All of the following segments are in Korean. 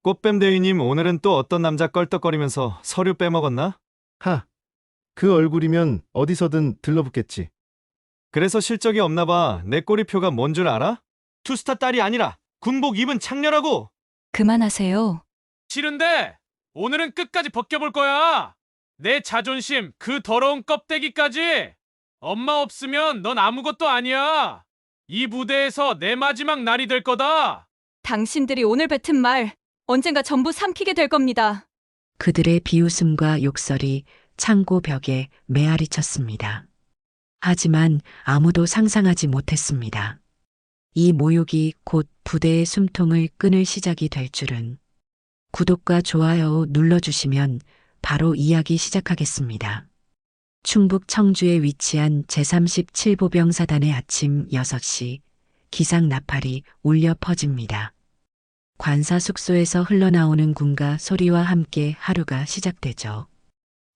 꽃뱀 대위님, 오늘은 또 어떤 남자 껄떡거리면서 서류 빼먹었나? 하, 그 얼굴이면 어디서든 들러붙겠지. 그래서 실적이 없나 봐. 내 꼬리표가 뭔 줄 알아? 투스타 딸이 아니라 군복 입은 창녀라고! 그만하세요. 싫은데 오늘은 끝까지 벗겨볼 거야. 내 자존심 그 더러운 껍데기까지. 엄마 없으면 넌 아무것도 아니야. 이 무대에서 내 마지막 날이 될 거다. 당신들이 오늘 뱉은 말 언젠가 전부 삼키게 될 겁니다. 그들의 비웃음과 욕설이 창고 벽에 메아리 쳤습니다. 하지만 아무도 상상하지 못했습니다. 이 모욕이 곧 부대의 숨통을 끊을 시작이 될 줄은. 구독과 좋아요 눌러주시면 바로 이야기 시작하겠습니다. 충북 청주에 위치한 제37보병사단의 아침 6시 기상 나팔이 울려 퍼집니다. 관사 숙소에서 흘러나오는 군가 소리와 함께 하루가 시작되죠.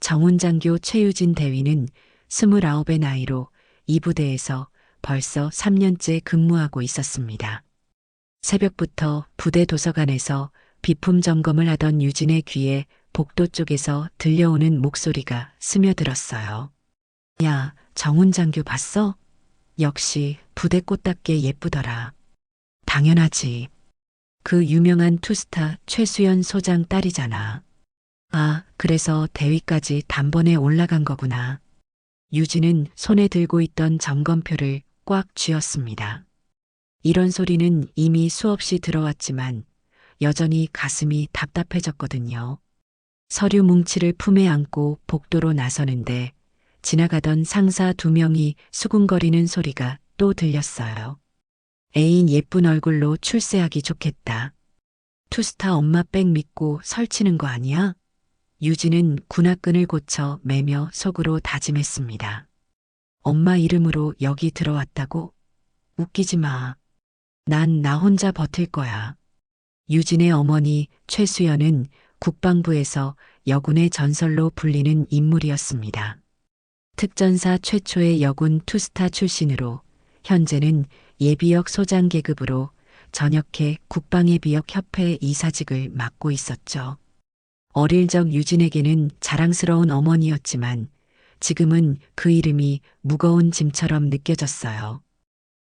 정훈장교 최유진 대위는 29의 나이로 이 부대에서 벌써 3년째 근무하고 있었습니다. 새벽부터 부대 도서관에서 비품 점검을 하던 유진의 귀에 복도 쪽에서 들려오는 목소리가 스며들었어요. 야, 정훈장교 봤어? 역시 부대 꽃답게 예쁘더라. 당연하지. 그 유명한 투스타 최수연 소장 딸이잖아. 아, 그래서 대위까지 단번에 올라간 거구나. 유진은 손에 들고 있던 점검표를 꽉 쥐었습니다. 이런 소리는 이미 수없이 들어왔지만 여전히 가슴이 답답해졌거든요. 서류 뭉치를 품에 안고 복도로 나서는데 지나가던 상사 2명이 수군거리는 소리가 또 들렸어요. 애인 예쁜 얼굴로 출세하기 좋겠다. 투스타 엄마 백 믿고 설치는 거 아니야? 유진은 군화끈을 고쳐 매며 속으로 다짐했습니다. 엄마 이름으로 여기 들어왔다고? 웃기지 마. 난 나 혼자 버틸 거야. 유진의 어머니 최수연은 국방부에서 여군의 전설로 불리는 인물이었습니다. 특전사 최초의 여군 투스타 출신으로 현재는 예비역 소장 계급으로 전역해 국방예비역협회 이사직을 맡고 있었죠. 어릴 적 유진에게는 자랑스러운 어머니였지만 지금은 그 이름이 무거운 짐처럼 느껴졌어요.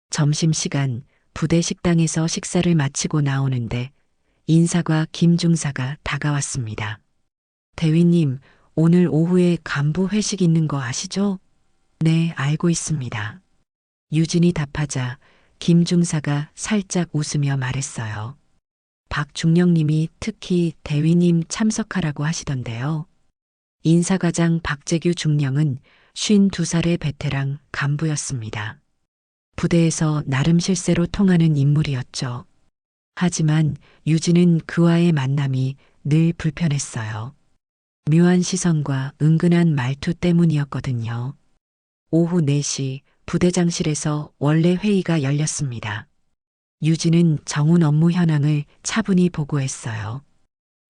점심시간 부대 식당에서 식사를 마치고 나오는데 인사과 김중사가 다가왔습니다. 대위님, 오늘 오후에 간부 회식 있는 거 아시죠? 네, 알고 있습니다. 유진이 답하자 김중사가 살짝 웃으며 말했어요. 박중령님이 특히 대위님 참석하라고 하시던데요. 인사과장 박재규 중령은 52살의 베테랑 간부였습니다. 부대에서 나름 실세로 통하는 인물이었죠. 하지만 유진은 그와의 만남이 늘 불편했어요. 묘한 시선과 은근한 말투 때문이었거든요. 오후 4시 부대장실에서 원래 회의가 열렸습니다. 유진은 정훈 업무 현황을 차분히 보고했어요.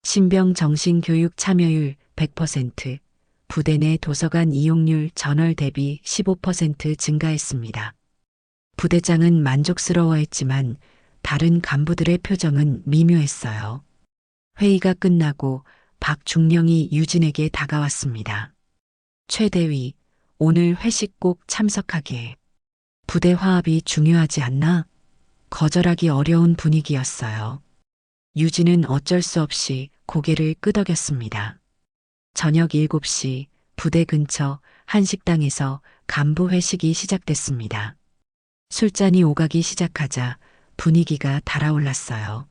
신병 정신교육 참여율 100%, 부대 내 도서관 이용률 전월 대비 15% 증가했습니다. 부대장은 만족스러워했지만 다른 간부들의 표정은 미묘했어요. 회의가 끝나고 박중령이 유진에게 다가왔습니다. 최 대위, 오늘 회식 꼭 참석하게. 부대 화합이 중요하지 않나? 거절하기 어려운 분위기였어요. 유진은 어쩔 수 없이 고개를 끄덕였습니다. 저녁 7시 부대 근처 한 식당에서 간부 회식이 시작됐습니다. 술잔이 오가기 시작하자 분위기가 달아올랐어요.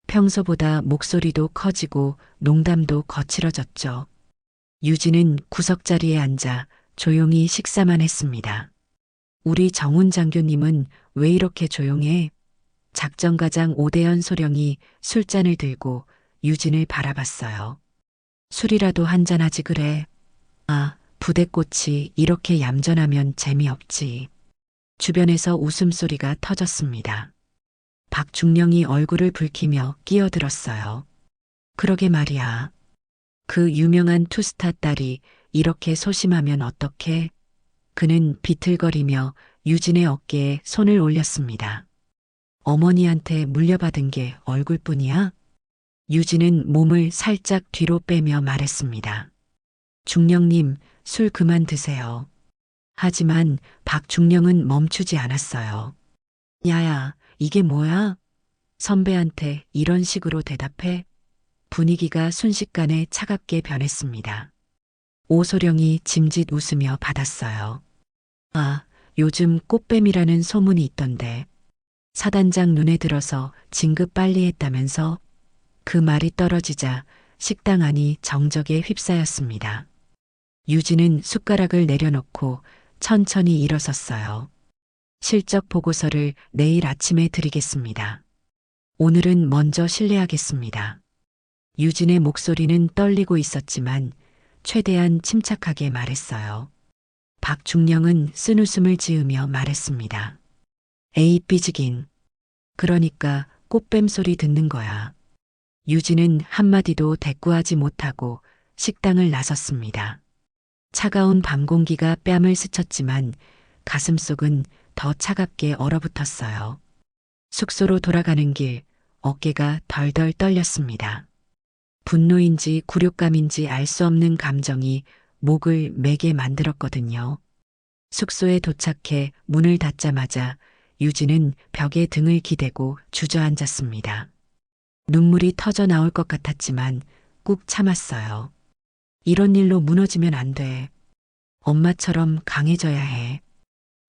평소보다 목소리도 커지고 농담도 거칠어졌죠. 유진은 구석자리에 앉아 조용히 식사만 했습니다. 우리 정훈 장교님은 왜 이렇게 조용해? 작전가장 오대연 소령이 술잔을 들고 유진을 바라봤어요. 술이라도 한잔하지 그래. 아, 부대꽃이 이렇게 얌전하면 재미없지. 주변에서 웃음소리가 터졌습니다. 박중령이 얼굴을 붉히며 끼어들었어요. 그러게 말이야. 그 유명한 투스타 딸이 이렇게 소심하면 어떡해? 그는 비틀거리며 유진의 어깨에 손을 올렸습니다. 어머니한테 물려받은 게 얼굴뿐이야? 유진은 몸을 살짝 뒤로 빼며 말했습니다. 중령님, 술 그만 드세요. 하지만 박중령은 멈추지 않았어요. 야야, 이게 뭐야? 선배한테 이런 식으로 대답해? 분위기가 순식간에 차갑게 변했습니다. 오소령이 짐짓 웃으며 받았어요. 아, 요즘 꽃뱀이라는 소문이 있던데. 사단장 눈에 들어서 진급 빨리 했다면서? 그 말이 떨어지자 식당 안이 정적에 휩싸였습니다. 유진은 숟가락을 내려놓고 천천히 일어섰어요. 실적 보고서를 내일 아침에 드리겠습니다. 오늘은 먼저 실례하겠습니다. 유진의 목소리는 떨리고 있었지만 최대한 침착하게 말했어요. 박중령은 쓴웃음을 지으며 말했습니다. 에이 삐지긴. 그러니까 꽃뱀 소리 듣는 거야. 유진은 한마디도 대꾸하지 못하고 식당을 나섰습니다. 차가운 밤 공기가 뺨을 스쳤지만 가슴속은 더 차갑게 얼어붙었어요. 숙소로 돌아가는 길 어깨가 덜덜 떨렸습니다. 분노인지 굴욕감인지 알 수 없는 감정이 목을 매게 만들었거든요. 숙소에 도착해 문을 닫자마자 유진은 벽에 등을 기대고 주저앉았습니다. 눈물이 터져 나올 것 같았지만 꾹 참았어요. 이런 일로 무너지면 안 돼. 엄마처럼 강해져야 해.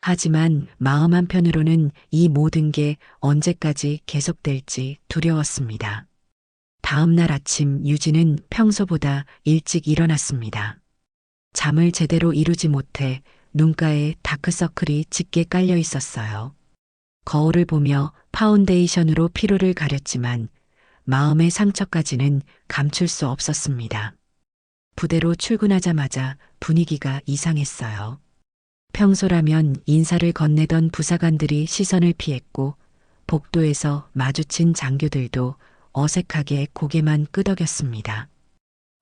하지만 마음 한편으로는 이 모든 게 언제까지 계속될지 두려웠습니다. 다음 날 아침 유진은 평소보다 일찍 일어났습니다. 잠을 제대로 이루지 못해 눈가에 다크서클이 짙게 깔려 있었어요. 거울을 보며 파운데이션으로 피로를 가렸지만 마음의 상처까지는 감출 수 없었습니다. 부대로 출근하자마자 분위기가 이상했어요. 평소라면 인사를 건네던 부사관들이 시선을 피했고 복도에서 마주친 장교들도 어색하게 고개만 끄덕였습니다.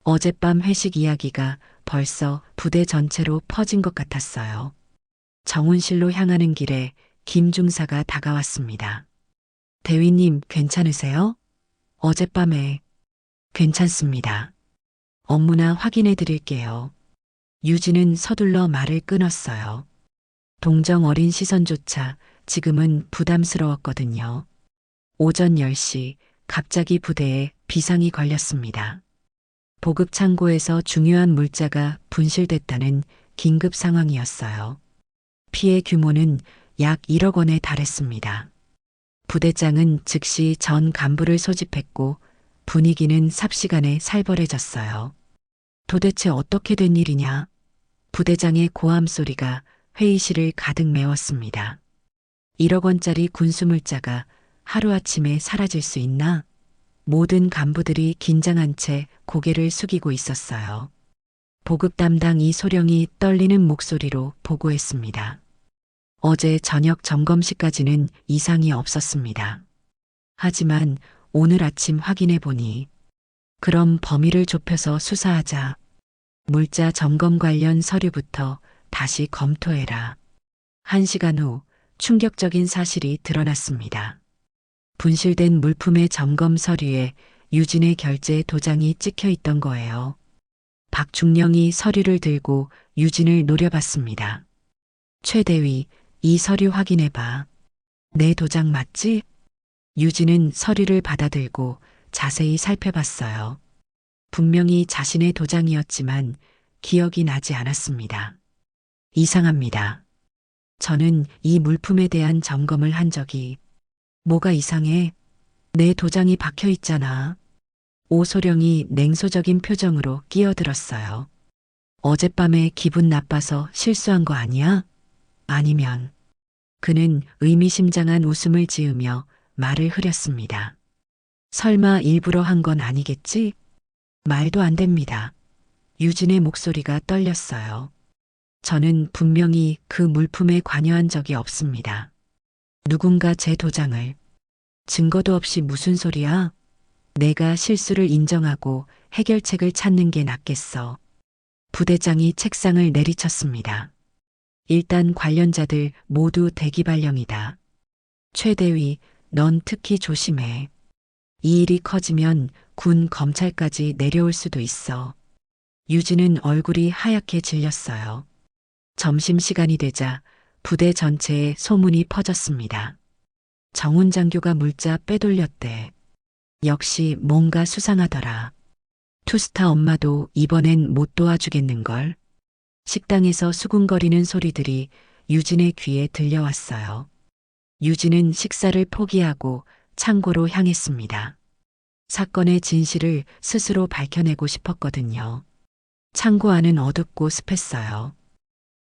어젯밤 회식 이야기가 벌써 부대 전체로 퍼진 것 같았어요. 정훈실로 향하는 길에 김 중사가 다가왔습니다. 대위님 괜찮으세요? 어젯밤에 괜찮습니다. 업무나 확인해 드릴게요. 유진은 서둘러 말을 끊었어요. 동정 어린 시선조차 지금은 부담스러웠거든요. 오전 10시 갑자기 부대에 비상이 걸렸습니다. 보급 창고에서 중요한 물자가 분실됐다는 긴급 상황이었어요. 피해 규모는 약 1억 원에 달했습니다. 부대장은 즉시 전 간부를 소집했고 분위기는 삽시간에 살벌해졌어요. 도대체 어떻게 된 일이냐? 부대장의 고함 소리가 회의실을 가득 메웠습니다. 1억 원짜리 군수물자가 하루아침에 사라질 수 있나? 모든 간부들이 긴장한 채 고개를 숙이고 있었어요. 보급 담당 이소령이 떨리는 목소리로 보고했습니다. 어제 저녁 점검시까지는 이상이 없었습니다. 하지만 오늘 아침 확인해 보니 그럼 범위를 좁혀서 수사하자. 물자 점검 관련 서류부터 다시 검토해라. 1시간 후 충격적인 사실이 드러났습니다. 분실된 물품의 점검 서류에 유진의 결제 도장이 찍혀 있던 거예요. 박중령이 서류를 들고 유진을 노려봤습니다. 최 대위, 이 서류 확인해봐. 내 도장 맞지? 유진은 서류를 받아들고 자세히 살펴봤어요. 분명히 자신의 도장이었지만 기억이 나지 않았습니다. 이상합니다. 저는 이 물품에 대한 점검을 한 적이 뭐가 이상해? 내 도장이 박혀 있잖아. 오소령이 냉소적인 표정으로 끼어들었어요. 어젯밤에 기분 나빠서 실수한 거 아니야? 아니면 그는 의미심장한 웃음을 지으며 말을 흐렸습니다. 설마 일부러 한 건 아니겠지? 말도 안 됩니다. 유진의 목소리가 떨렸어요. 저는 분명히 그 물품에 관여한 적이 없습니다. 누군가 제 도장을. 증거도 없이 무슨 소리야? 내가 실수를 인정하고 해결책을 찾는 게 낫겠어. 부대장이 책상을 내리쳤습니다. 일단 관련자들 모두 대기 발령이다. 최 대위, 넌 특히 조심해. 이 일이 커지면 군 검찰까지 내려올 수도 있어. 유진은 얼굴이 하얗게 질렸어요. 점심시간이 되자 부대 전체에 소문이 퍼졌습니다. 정훈 장교가 물자 빼돌렸대. 역시 뭔가 수상하더라. 투스타 엄마도 이번엔 못 도와주겠는걸. 식당에서 수군거리는 소리들이 유진의 귀에 들려왔어요. 유진은 식사를 포기하고 창고로 향했습니다. 사건의 진실을 스스로 밝혀내고 싶었거든요. 창고 안은 어둡고 습했어요.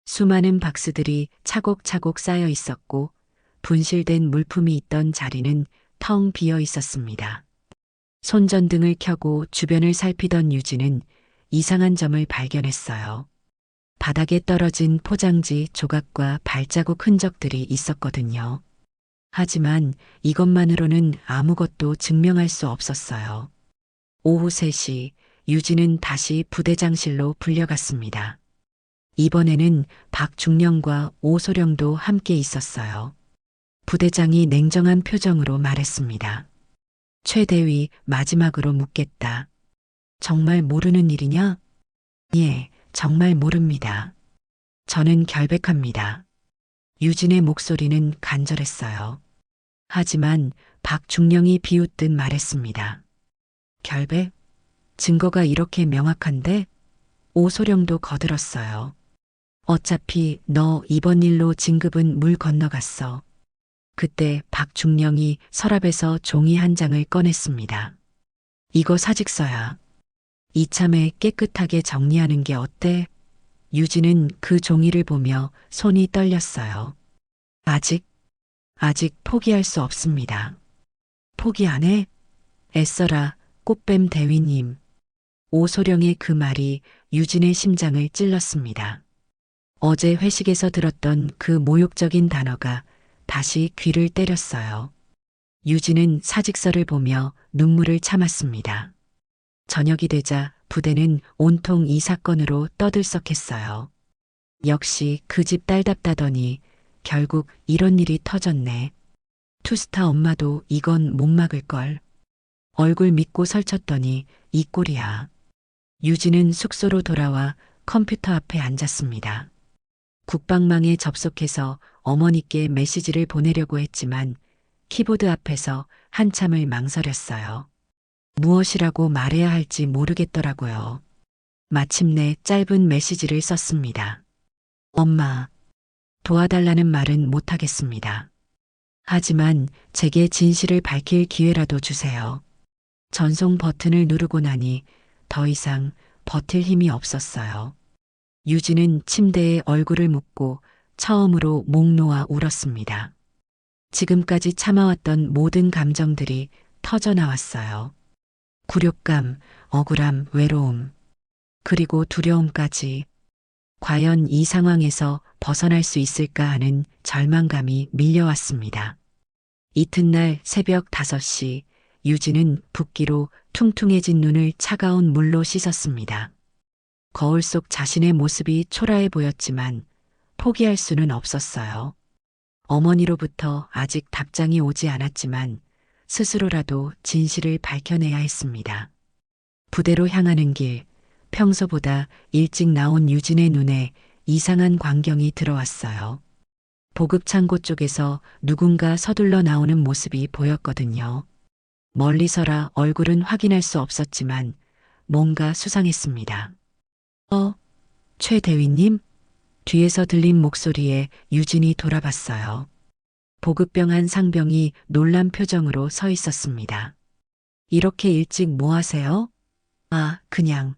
수많은 박스들이 차곡차곡 쌓여 있었고 분실된 물품이 있던 자리는 텅 비어 있었습니다. 손전등을 켜고 주변을 살피던 유진은 이상한 점을 발견했어요. 바닥에 떨어진 포장지 조각과 발자국 흔적들이 있었거든요. 하지만 이것만으로는 아무것도 증명할 수 없었어요. 오후 3시 유진은 다시 부대장실로 불려갔습니다. 이번에는 박중령과 오소령도 함께 있었어요. 부대장이 냉정한 표정으로 말했습니다. 최 대위 마지막으로 묻겠다. 정말 모르는 일이냐? 예, 정말 모릅니다. 저는 결백합니다. 유진의 목소리는 간절했어요. 하지만 박중령이 비웃듯 말했습니다. 결백? 증거가 이렇게 명확한데? 오소령도 거들었어요. 어차피 너 이번 일로 진급은 물 건너갔어. 그때 박중령이 서랍에서 종이 한 장을 꺼냈습니다. 이거 사직서야. 이참에 깨끗하게 정리하는 게 어때? 유진은 그 종이를 보며 손이 떨렸어요. 아직 포기할 수 없습니다. 포기 안 해? 애써라, 꽃뱀 대위님. 오소령의 그 말이 유진의 심장을 찔렀습니다. 어제 회식에서 들었던 그 모욕적인 단어가 다시 귀를 때렸어요. 유진은 사직서를 보며 눈물을 참았습니다. 저녁이 되자 부대는 온통 이 사건으로 떠들썩했어요. 역시 그 집 딸답다더니 결국 이런 일이 터졌네. 투스타 엄마도 이건 못 막을걸. 얼굴 믿고 설쳤더니 이 꼴이야. 유진은 숙소로 돌아와 컴퓨터 앞에 앉았습니다. 국방망에 접속해서 어머니께 메시지를 보내려고 했지만 키보드 앞에서 한참을 망설였어요. 무엇이라고 말해야 할지 모르겠더라고요. 마침내 짧은 메시지를 썼습니다. 엄마, 도와달라는 말은 못하겠습니다. 하지만 제게 진실을 밝힐 기회라도 주세요. 전송 버튼을 누르고 나니 더 이상 버틸 힘이 없었어요. 유진은 침대에 얼굴을 묻고 처음으로 목 놓아 울었습니다. 지금까지 참아왔던 모든 감정들이 터져나왔어요. 굴욕감, 억울함, 외로움, 그리고 두려움까지. 과연 이 상황에서 벗어날 수 있을까 하는 절망감이 밀려왔습니다. 이튿날 새벽 5시 유진은 붓기로 퉁퉁해진 눈을 차가운 물로 씻었습니다. 거울 속 자신의 모습이 초라해 보였지만 포기할 수는 없었어요. 어머니로부터 아직 답장이 오지 않았지만 스스로라도 진실을 밝혀내야 했습니다. 부대로 향하는 길, 평소보다 일찍 나온 유진의 눈에 이상한 광경이 들어왔어요. 보급창고 쪽에서 누군가 서둘러 나오는 모습이 보였거든요. 멀리서라 얼굴은 확인할 수 없었지만 뭔가 수상했습니다. 최 대위님? 뒤에서 들린 목소리에 유진이 돌아봤어요. 보급병 한 상병이 놀란 표정으로 서 있었습니다. 이렇게 일찍 뭐 하세요? 그냥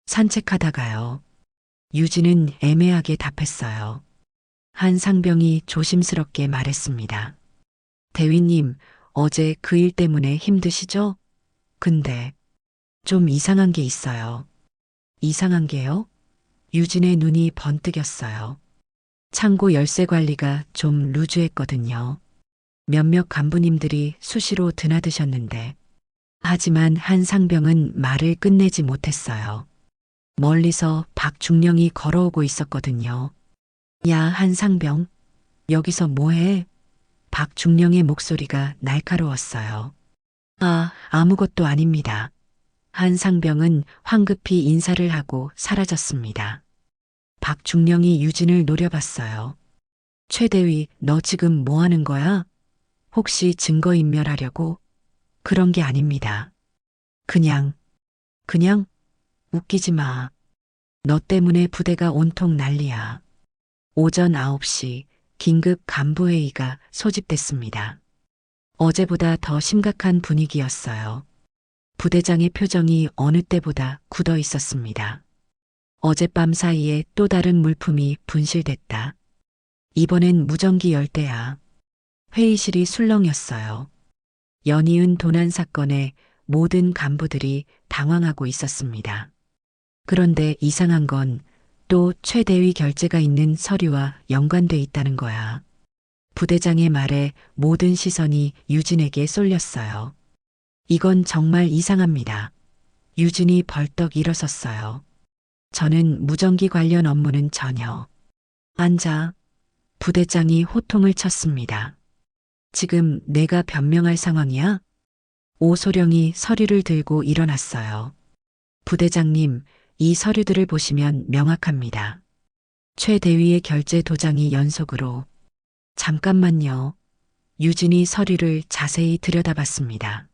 산책하다가요. 유진은 애매하게 답했어요. 한 상병이 조심스럽게 말했습니다. 대위님, 어제 그 일 때문에 힘드시죠? 근데 좀 이상한 게 있어요. 이상한 게요? 유진의 눈이 번뜩였어요. 창고 열쇠 관리가 좀 루즈했거든요. 몇몇 간부님들이 수시로 드나드셨는데, 하지만 한 상병은 말을 끝내지 못했어요. 멀리서 박중령이 걸어오고 있었거든요. 야, 한 상병, 여기서 뭐해? 박중령의 목소리가 날카로웠어요. 아무것도 아닙니다. 한 상병은 황급히 인사를 하고 사라졌습니다. 박중령이 유진을 노려봤어요. 최대위, 너 지금 뭐 하는 거야? 혹시 증거인멸하려고? 그런 게 아닙니다. 그냥 웃기지 마. 너 때문에 부대가 온통 난리야. 오전 9시 긴급 간부회의가 소집됐습니다. 어제보다 더 심각한 분위기였어요. 부대장의 표정이 어느 때보다 굳어 있었습니다. 어젯밤 사이에 또 다른 물품이 분실됐다. 이번엔 무전기 열대야. 회의실이 술렁였어요. 연이은 도난 사건에 모든 간부들이 당황하고 있었습니다. 그런데 이상한 건 또 최대위 결재가 있는 서류와 연관돼 있다는 거야. 부대장의 말에 모든 시선이 유진에게 쏠렸어요. 이건 정말 이상합니다. 유진이 벌떡 일어섰어요. 저는 무전기 관련 업무는 전혀. 앉아. 부대장이 호통을 쳤습니다. 지금 내가 변명할 상황이야? 오소령이 서류를 들고 일어났어요. 부대장님, 이 서류들을 보시면 명확합니다. 최 대위의 결재 도장이 연속으로. 잠깐만요. 유진이 서류를 자세히 들여다봤습니다.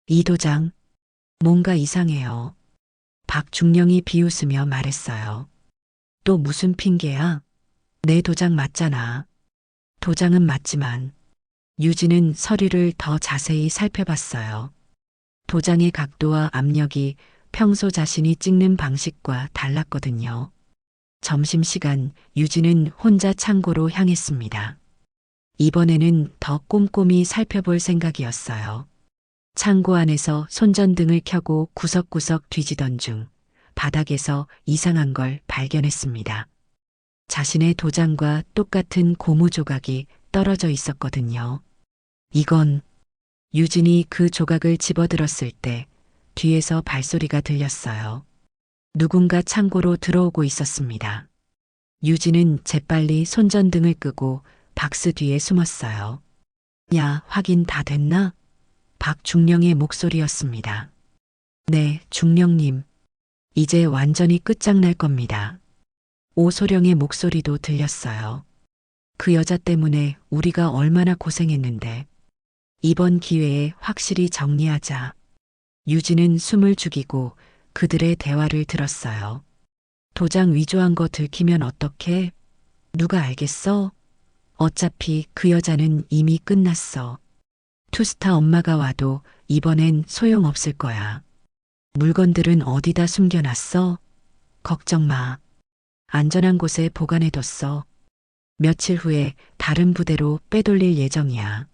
이 도장, 뭔가 이상해요. 박중령이 비웃으며 말했어요. 또 무슨 핑계야? 내 도장 맞잖아. 도장은 맞지만 유진은 서류를 더 자세히 살펴봤어요. 도장의 각도와 압력이 평소 자신이 찍는 방식과 달랐거든요. 점심시간 유진은 혼자 창고로 향했습니다. 이번에는 더 꼼꼼히 살펴볼 생각이었어요. 창고 안에서 손전등을 켜고 구석구석 뒤지던 중 바닥에서 이상한 걸 발견했습니다. 자신의 도장과 똑같은 고무 조각이 떨어져 있었거든요. 이건 유진이 그 조각을 집어들었을 때 뒤에서 발소리가 들렸어요. 누군가 창고로 들어오고 있었습니다. 유진은 재빨리 손전등을 끄고 박스 뒤에 숨었어요. 야, 확인 다 됐나? 박중령의 목소리였습니다. 네, 중령님. 이제 완전히 끝장날 겁니다. 오소령의 목소리도 들렸어요. 그 여자 때문에 우리가 얼마나 고생했는데. 이번 기회에 확실히 정리하자. 유진은 숨을 죽이고 그들의 대화를 들었어요. 도장 위조한 거 들키면 어떡해? 누가 알겠어? 어차피 그 여자는 이미 끝났어. 투스타 엄마가 와도 이번엔 소용없을 거야. 물건들은 어디다 숨겨놨어? 걱정 마. 안전한 곳에 보관해뒀어. 며칠 후에 다른 부대로 빼돌릴 예정이야.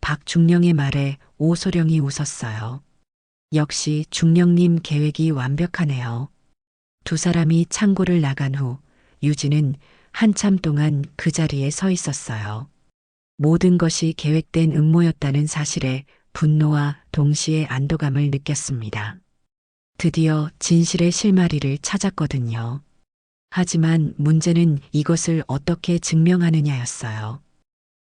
박중령의 말에 오소령이 웃었어요. 역시 중령님 계획이 완벽하네요. 두 사람이 창고를 나간 후 유진은 한참 동안 그 자리에 서 있었어요. 모든 것이 계획된 음모였다는 사실에 분노와 동시에 안도감을 느꼈습니다. 드디어 진실의 실마리를 찾았거든요. 하지만 문제는 이것을 어떻게 증명하느냐였어요.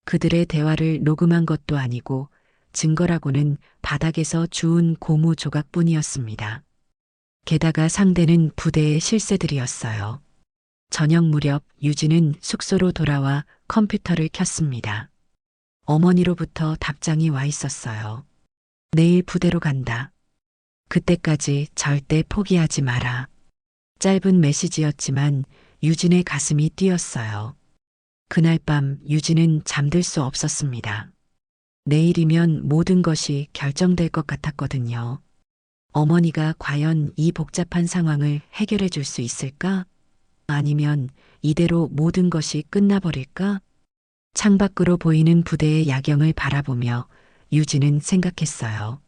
그들의 대화를 녹음한 것도 아니고 증거라고는 바닥에서 주운 고무 조각뿐이었습니다. 게다가 상대는 부대의 실세들이었어요. 저녁 무렵 유진은 숙소로 돌아와 컴퓨터를 켰습니다. 어머니로부터 답장이 와 있었어요. 내일 부대로 간다. 그때까지 절대 포기하지 마라. 짧은 메시지였지만 유진의 가슴이 뛰었어요. 그날 밤 유진은 잠들 수 없었습니다. 내일이면 모든 것이 결정될 것 같았거든요. 어머니가 과연 이 복잡한 상황을 해결해 줄 수 있을까? 아니면 이대로 모든 것이 끝나버릴까? 창밖으로 보이는 부대의 야경을 바라보며 유진은 생각했어요.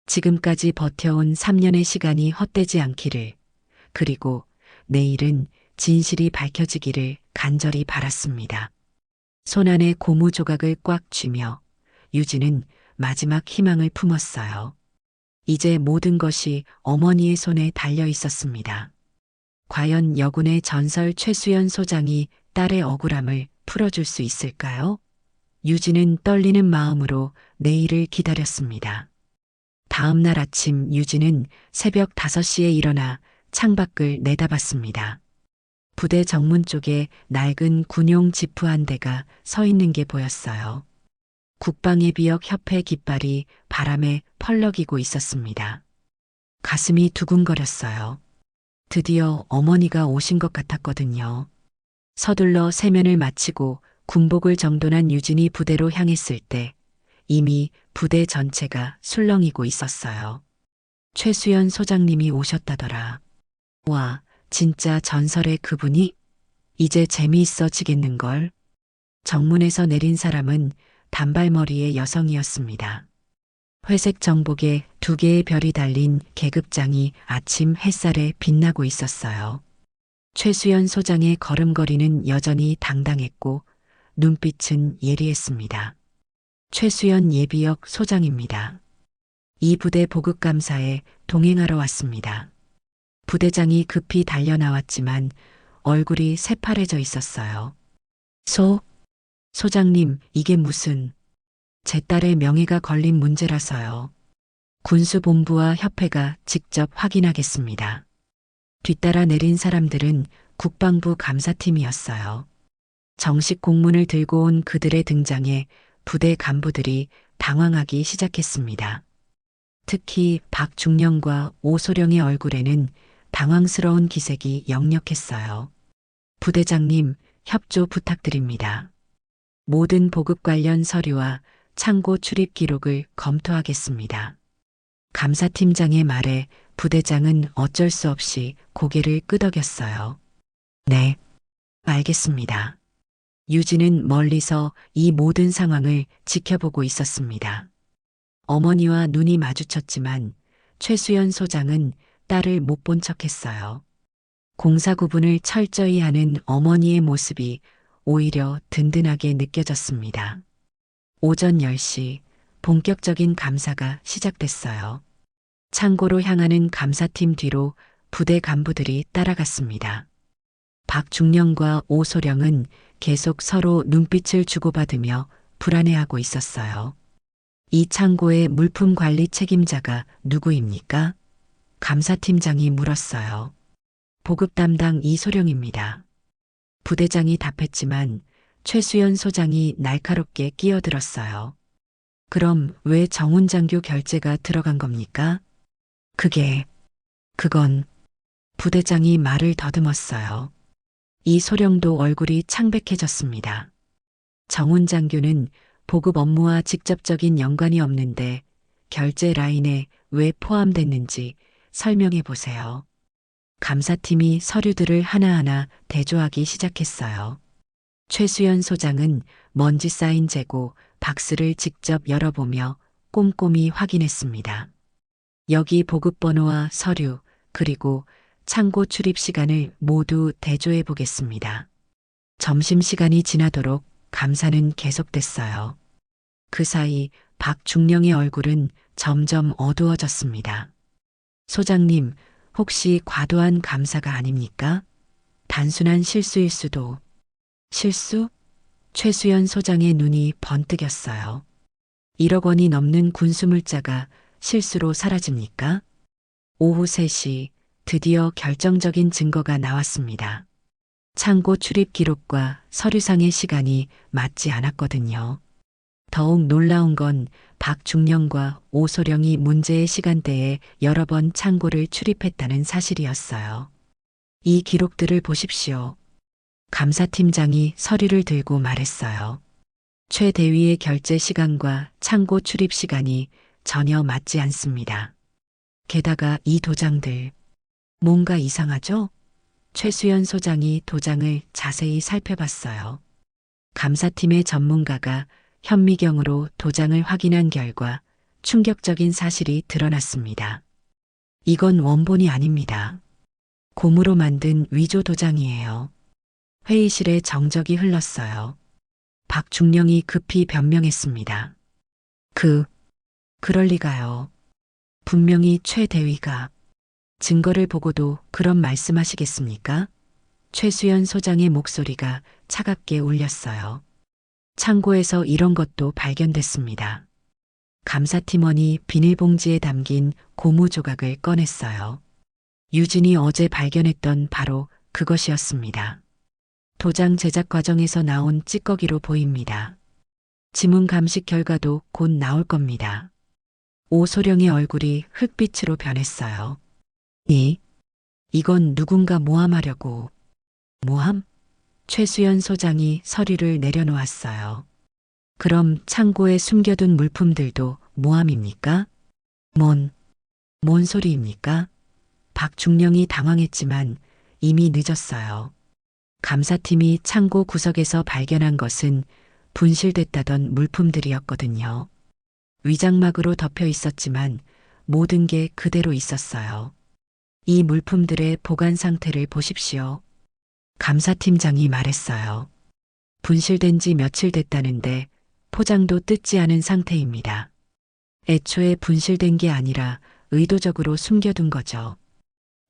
지금까지 버텨온 3년의 시간이 헛되지 않기를, 그리고 내일은 진실이 밝혀지기를 간절히 바랐습니다. 손안에 고무 조각을 꽉 쥐며 유진은 마지막 희망을 품었어요. 이제 모든 것이 어머니의 손에 달려 있었습니다. 과연 여군의 전설 최수연 소장이 딸의 억울함을 풀어줄 수 있을까요? 유진은 떨리는 마음으로 내일을 기다렸습니다. 다음 날 아침 유진은 새벽 5시에 일어나 창밖을 내다봤습니다. 부대 정문 쪽에 낡은 군용 지프 한 대가 서 있는 게 보였어요. 국방예비역 협회 깃발이 바람에 펄럭이고 있었습니다. 가슴이 두근거렸어요. 드디어 어머니가 오신 것 같았거든요. 서둘러 세면을 마치고 군복을 정돈한 유진이 부대로 향했을 때 이미 부대 전체가 술렁이고 있었어요. 최수연 소장님이 오셨다더라. 와, 진짜 전설의 그분이? 이제 재미있어지겠는걸. 정문에서 내린 사람은 단발머리의 여성이었습니다. 회색 정복에 2개의 별이 달린 계급장이 아침 햇살에 빛나고 있었어요. 최수연 소장의 걸음걸이는 여전히 당당했고 눈빛은 예리했습니다. 최수연 예비역 소장입니다. 이 부대 보급감사에 동행하러 왔습니다. 부대장이 급히 달려나왔지만 얼굴이 새파래져 있었어요. 소장님, 이게 무슨... 제 딸의 명예가 걸린 문제라서요. 군수본부와 협회가 직접 확인하겠습니다. 뒤따라 내린 사람들은 국방부 감사팀이었어요. 정식 공문을 들고 온 그들의 등장에 부대 간부들이 당황하기 시작했습니다. 특히 박중령과 오소령의 얼굴에는 당황스러운 기색이 역력했어요. 부대장님, 협조 부탁드립니다. 모든 보급 관련 서류와 창고 출입 기록을 검토하겠습니다. 감사팀장의 말에 부대장은 어쩔 수 없이 고개를 끄덕였어요. 네, 알겠습니다. 유진은 멀리서 이 모든 상황을 지켜보고 있었습니다. 어머니와 눈이 마주쳤지만 최수연 소장은 딸을 못 본 척했어요. 공사 구분을 철저히 하는 어머니의 모습이 오히려 든든하게 느껴졌습니다. 오전 10시 본격적인 감사가 시작됐어요. 창고로 향하는 감사팀 뒤로 부대 간부들이 따라갔습니다. 박중령과 오소령은 계속 서로 눈빛을 주고받으며 불안해하고 있었어요. 이 창고의 물품 관리 책임자가 누구입니까? 감사팀장이 물었어요. 보급 담당 이소령입니다. 부대장이 답했지만 최수연 소장이 날카롭게 끼어들었어요. 그럼 왜 정훈장교 결재가 들어간 겁니까? 그건 부대장이 말을 더듬었어요. 이소령도 얼굴이 창백해졌습니다. 정훈장교는 보급 업무와 직접적인 연관이 없는데 결제 라인에 왜 포함됐는지 설명해 보세요. 감사팀이 서류들을 하나하나 대조하기 시작했어요. 최수연 소장은 먼지 쌓인 재고 박스를 직접 열어보며 꼼꼼히 확인했습니다. 여기 보급 번호와 서류, 그리고 창고 출입 시간을 모두 대조해 보겠습니다. 점심시간이 지나도록 감사는 계속됐어요. 그 사이 박중령의 얼굴은 점점 어두워졌습니다. 소장님, 혹시 과도한 감사가 아닙니까? 단순한 실수일 수도. 실수? 최수연 소장의 눈이 번뜩였어요. 1억 원이 넘는 군수물자가 실수로 사라집니까? 오후 3시 드디어 결정적인 증거가 나왔습니다. 창고 출입 기록과 서류상의 시간이 맞지 않았거든요. 더욱 놀라운 건 박중령과 오소령이 문제의 시간대에 여러 번 창고를 출입했다는 사실이었어요. 이 기록들을 보십시오. 감사팀장이 서류를 들고 말했어요. 최 대위의 결제 시간과 창고 출입 시간이 전혀 맞지 않습니다. 게다가 이 도장들, 뭔가 이상하죠? 최수연 소장이 도장을 자세히 살펴봤어요. 감사팀의 전문가가 현미경으로 도장을 확인한 결과 충격적인 사실이 드러났습니다. 이건 원본이 아닙니다. 고무로 만든 위조 도장이에요. 회의실에 정적이 흘렀어요. 박중령이 급히 변명했습니다. 그럴 리가요. 분명히 최 대위가 증거를 보고도 그런 말씀하시겠습니까? 최수연 소장의 목소리가 차갑게 울렸어요. 창고에서 이런 것도 발견됐습니다. 감사팀원이 비닐봉지에 담긴 고무 조각을 꺼냈어요. 유진이 어제 발견했던 바로 그것이었습니다. 도장 제작 과정에서 나온 찌꺼기로 보입니다. 지문 감식 결과도 곧 나올 겁니다. 오소령의 얼굴이 흑빛으로 변했어요. 이건 누군가 모함하려고. 모함? 최수연 소장이 서류를 내려놓았어요. 그럼 창고에 숨겨둔 물품들도 모함입니까? 뭔 소리입니까? 박중령이 당황했지만 이미 늦었어요. 감사팀이 창고 구석에서 발견한 것은 분실됐다던 물품들이었거든요. 위장막으로 덮여 있었지만 모든 게 그대로 있었어요. 이 물품들의 보관 상태를 보십시오. 감사팀장이 말했어요. 분실된 지 며칠 됐다는데 포장도 뜯지 않은 상태입니다. 애초에 분실된 게 아니라 의도적으로 숨겨둔 거죠.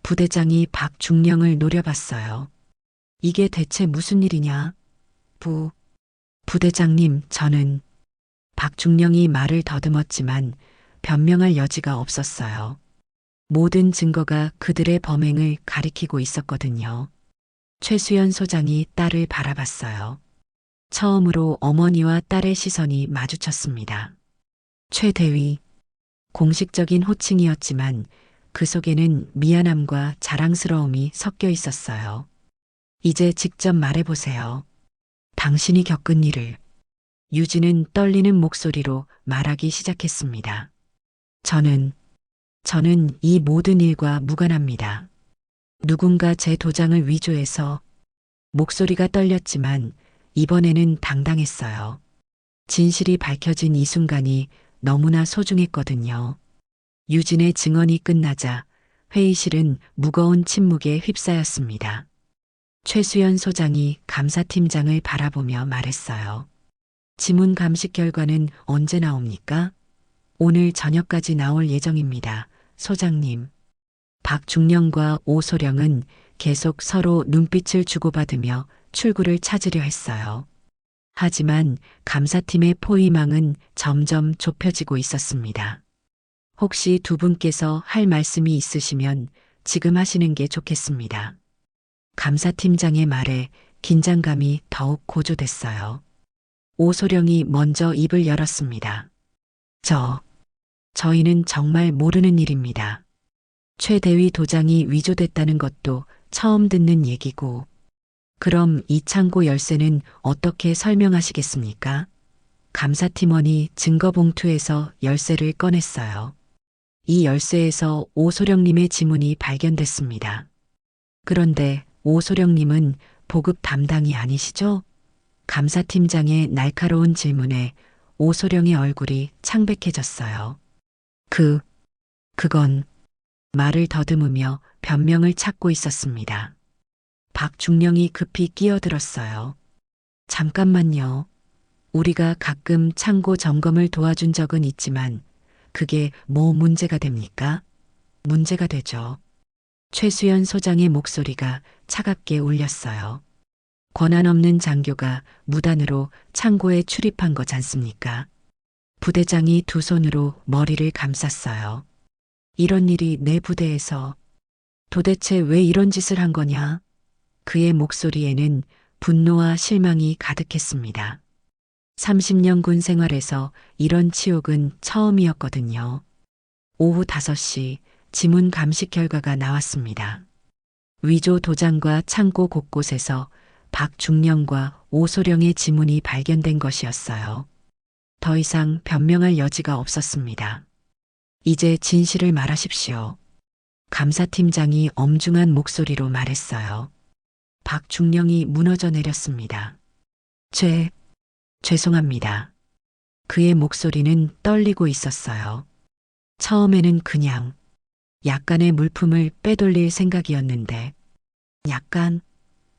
부대장이 박중령을 노려봤어요. 이게 대체 무슨 일이냐? 부대장님, 저는 박중령이 말을 더듬었지만 변명할 여지가 없었어요. 모든 증거가 그들의 범행을 가리키고 있었거든요. 최수연 소장이 딸을 바라봤어요. 처음으로 어머니와 딸의 시선이 마주쳤습니다. 최대위. 공식적인 호칭이었지만 그 속에는 미안함과 자랑스러움이 섞여 있었어요. 이제 직접 말해보세요. 당신이 겪은 일을. 유진은 떨리는 목소리로 말하기 시작했습니다. 저는 이 모든 일과 무관합니다. 누군가 제 도장을 위조해서. 목소리가 떨렸지만 이번에는 당당했어요. 진실이 밝혀진 이 순간이 너무나 소중했거든요. 유진의 증언이 끝나자 회의실은 무거운 침묵에 휩싸였습니다. 최수연 소장이 감사팀장을 바라보며 말했어요. 지문 감식 결과는 언제 나옵니까? 오늘 저녁까지 나올 예정입니다, 소장님. 박중령과 오소령은 계속 서로 눈빛을 주고받으며 출구를 찾으려 했어요. 하지만 감사팀의 포위망은 점점 좁혀지고 있었습니다. 혹시 두 분께서 할 말씀이 있으시면 지금 하시는 게 좋겠습니다. 감사팀장의 말에 긴장감이 더욱 고조됐어요. 오소령이 먼저 입을 열었습니다. 저희는 정말 모르는 일입니다. 최대위 도장이 위조됐다는 것도 처음 듣는 얘기고. 그럼 이 창고 열쇠는 어떻게 설명하시겠습니까? 감사팀원이 증거봉투에서 열쇠를 꺼냈어요. 이 열쇠에서 오소령님의 지문이 발견됐습니다. 그런데 오소령님은 보급 담당이 아니시죠? 감사팀장의 날카로운 질문에 오소령의 얼굴이 창백해졌어요. 그건 말을 더듬으며 변명을 찾고 있었습니다. 박중령이 급히 끼어들었어요. 잠깐만요. 우리가 가끔 창고 점검을 도와준 적은 있지만 그게 뭐 문제가 됩니까? 문제가 되죠. 최수연 소장의 목소리가 차갑게 울렸어요. 권한 없는 장교가 무단으로 창고에 출입한 거잖습니까? 부대장이 두 손으로 머리를 감쌌어요. 이런 일이 내 부대에서. 도대체 왜 이런 짓을 한 거냐? 그의 목소리에는 분노와 실망이 가득했습니다. 30년 군 생활에서 이런 치욕은 처음이었거든요. 오후 5시 지문 감식 결과가 나왔습니다. 위조 도장과 창고 곳곳에서 박중령과 오소령의 지문이 발견된 것이었어요. 더 이상 변명할 여지가 없었습니다. 이제 진실을 말하십시오. 감사팀장이 엄중한 목소리로 말했어요. 박중령이 무너져 내렸습니다. 죄송합니다. 그의 목소리는 떨리고 있었어요. 처음에는 그냥 약간의 물품을 빼돌릴 생각이었는데. 약간?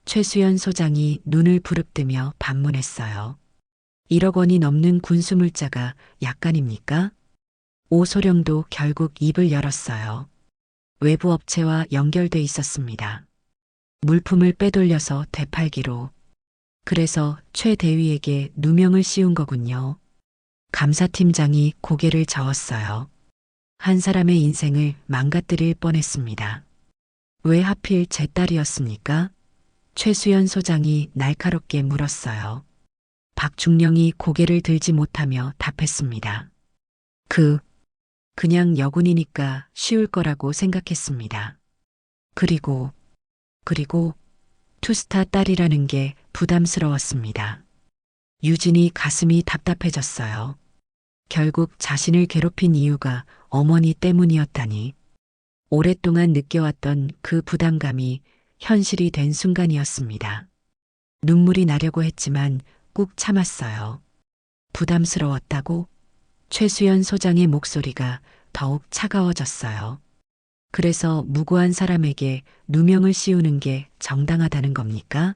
최수연 소장이 눈을 부릅뜨며 반문했어요. 1억 원이 넘는 군수물자가 약간입니까? 오소령도 결국 입을 열었어요. 외부 업체와 연결돼 있었습니다. 물품을 빼돌려서 되팔기로. 그래서 최 대위에게 누명을 씌운 거군요. 감사팀장이 고개를 저었어요. 한 사람의 인생을 망가뜨릴 뻔했습니다. 왜 하필 제 딸이었습니까? 최수연 소장이 날카롭게 물었어요. 박중령이 고개를 들지 못하며 답했습니다. 그냥 여군이니까 쉬울 거라고 생각했습니다. 그리고 투스타 딸이라는 게 부담스러웠습니다. 유진이 가슴이 답답해졌어요. 결국 자신을 괴롭힌 이유가 어머니 때문이었다니. 오랫동안 느껴왔던 그 부담감이 현실이 된 순간이었습니다. 눈물이 나려고 했지만 꾹 참았어요. 부담스러웠다고? 최수연 소장의 목소리가 더욱 차가워졌어요. 그래서 무고한 사람에게 누명을 씌우는 게 정당하다는 겁니까?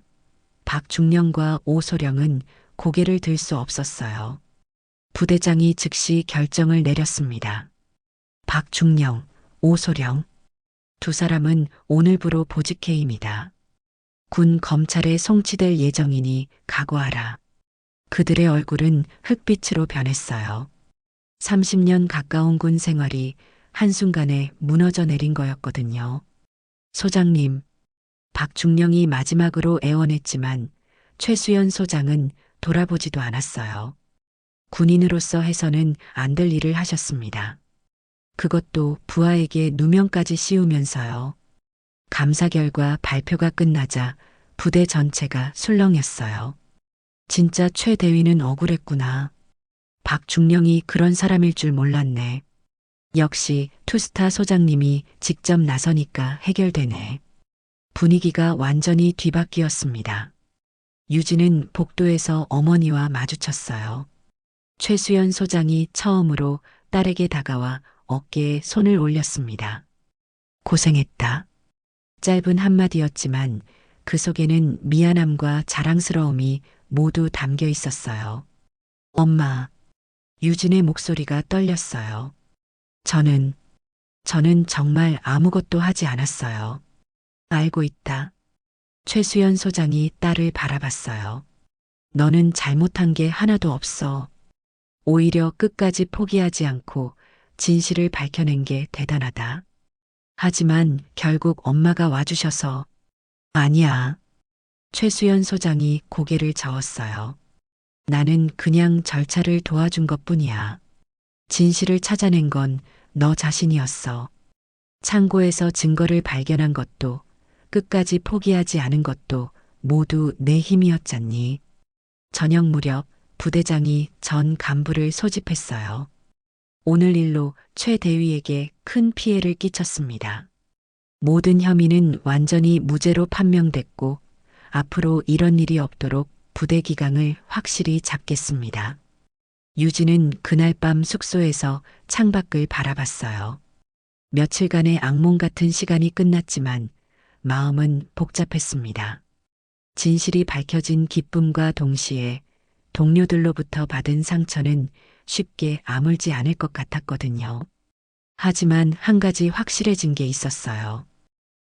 박중령과 오소령은 고개를 들 수 없었어요. 부대장이 즉시 결정을 내렸습니다. 박중령, 오소령. 두 사람은 오늘부로 보직해임이다. 군 검찰에 송치될 예정이니 각오하라. 그들의 얼굴은 흑빛으로 변했어요. 30년 가까운 군 생활이 한순간에 무너져 내린 거였거든요. 소장님, 박중령이 마지막으로 애원했지만 최수연 소장은 돌아보지도 않았어요. 군인으로서 해서는 안 될 일을 하셨습니다. 그것도 부하에게 누명까지 씌우면서요. 감사 결과 발표가 끝나자 부대 전체가 술렁였어요. 진짜 최 대위는 억울했구나. 박중령이 그런 사람일 줄 몰랐네. 역시 투스타 소장님이 직접 나서니까 해결되네. 분위기가 완전히 뒤바뀌었습니다. 유진은 복도에서 어머니와 마주쳤어요. 최수연 소장이 처음으로 딸에게 다가와 어깨에 손을 올렸습니다. 고생했다. 짧은 한마디였지만 그 속에는 미안함과 자랑스러움이 모두 담겨 있었어요. 엄마. 유진의 목소리가 떨렸어요. 저는 정말 아무것도 하지 않았어요. 알고 있다. 최수연 소장이 딸을 바라봤어요. 너는 잘못한 게 하나도 없어. 오히려 끝까지 포기하지 않고 진실을 밝혀낸 게 대단하다. 하지만 결국 엄마가 와주셔서. 아니야. 최수연 소장이 고개를 저었어요. 나는 그냥 절차를 도와준 것뿐이야. 진실을 찾아낸 건 너 자신이었어. 창고에서 증거를 발견한 것도 끝까지 포기하지 않은 것도 모두 내 힘이었잖니. 저녁 무렵 부대장이 전 간부를 소집했어요. 오늘 일로 최 대위에게 큰 피해를 끼쳤습니다. 모든 혐의는 완전히 무죄로 판명됐고 앞으로 이런 일이 없도록 부대 기강을 확실히 잡겠습니다. 유진은 그날 밤 숙소에서 창밖을 바라봤어요. 며칠간의 악몽 같은 시간이 끝났지만 마음은 복잡했습니다. 진실이 밝혀진 기쁨과 동시에 동료들로부터 받은 상처는 쉽게 아물지 않을 것 같았거든요. 하지만 한 가지 확실해진 게 있었어요.